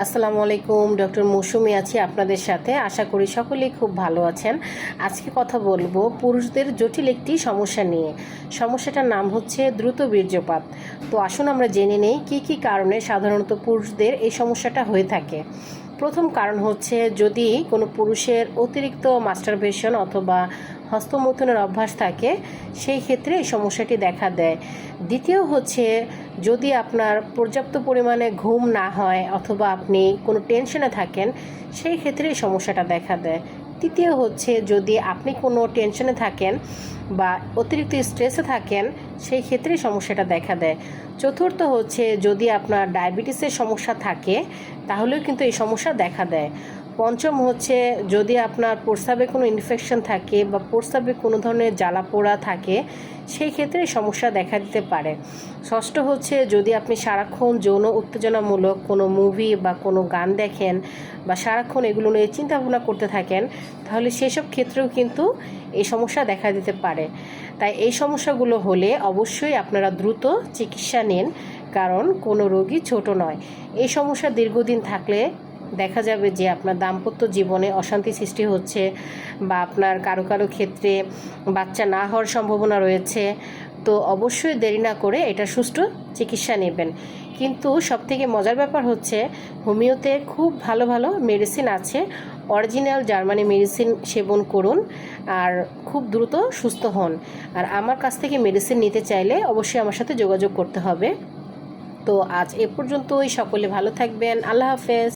আসসালামু আলাইকুম, ডক্টর মৌসুমী আছি আপনাদের সাথে। আশা করি সকলেই খুব ভালো আছেন। আজকে কথা বলবো পুরুষদের জটিল একটি সমস্যা নিয়ে। সমস্যাটার নাম হচ্ছে দ্রুত বীর্যপাত। তো আসুন আমরা জেনে নেই কী কী কারণে সাধারণত পুরুষদের এই সমস্যাটা হয়ে থাকে। প্রথম কারণ হচ্ছে যদি কোনো পুরুষের অতিরিক্ত মাস্টারবেশন অথবা হস্তমৈথুনের অভ্যাস থাকে, সেই ক্ষেত্রে এই সমস্যাটি দেখা দেয়। দ্বিতীয় হচ্ছে যদি আপনার পর্যাপ্ত পরিমাণে ঘুম না হয় অথবা আপনি কোনো টেনশনে থাকেন, সেই ক্ষেত্রে এই সমস্যাটা দেখা দেয়। তৃতীয় হচ্ছে যদি আপনি কোনো টেনশনে থাকেন বা অতিরিক্ত স্ট্রেসে থাকেন, সেই ক্ষেত্রে সমস্যাটা দেখা দেয়। চতুর্থ হচ্ছে যদি আপনার ডায়াবেটিসের সমস্যা থাকে, তাহলেও কিন্তু এই সমস্যা দেখা দেয়। পঞ্চম হচ্ছে যদি আপনার প্রস্রাবে কোনো ইনফেকশন থাকে বা প্রস্রাবে কোনো ধরনের জ্বালাপোড়া থাকে, সেই ক্ষেত্রে সমস্যা দেখা দিতে পারে। ষষ্ঠ হচ্ছে যদি আপনি সারাক্ষণ যৌন উত্তেজনামূলক কোনো মুভি বা কোনো গান দেখেন বা সারাক্ষণ এগুলো নিয়ে চিন্তাভাবনা করতে থাকেন, তাহলে সেসব ক্ষেত্রেও কিন্তু এই সমস্যা দেখা দিতে পারে। তাই এই সমস্যাগুলো হলে অবশ্যই আপনারা দ্রুত চিকিৎসা নিন, কারণ কোনো রোগী ছোট নয়। এই সমস্যা দীর্ঘদিন থাকলে দেখা যাবে যে আপনার দাম্পত্য জীবনে অশান্তি সৃষ্টি হচ্ছে বা আপনার কারো কারো ক্ষেত্রে বাচ্চা না হওয়ার সম্ভাবনা রয়েছে। তো অবশ্যই দেরি না করে এটা সুষ্ঠু চিকিৎসা নেবেন। কিন্তু সবথেকে মজার ব্যাপার হচ্ছে হোমিওতে খুব ভালো ভালো মেডিসিন আছে। অরিজিনাল জার্মানি মেডিসিন সেবন করুন আর খুব দ্রুত সুস্থ হন। আর আমার কাছ থেকে মেডিসিন নিতে চাইলে অবশ্যই আমার সাথে যোগাযোগ করতে হবে। তো আজ এ পর্যন্তই। সকলে ভালো থাকবেন। আল্লাহ হাফেজ।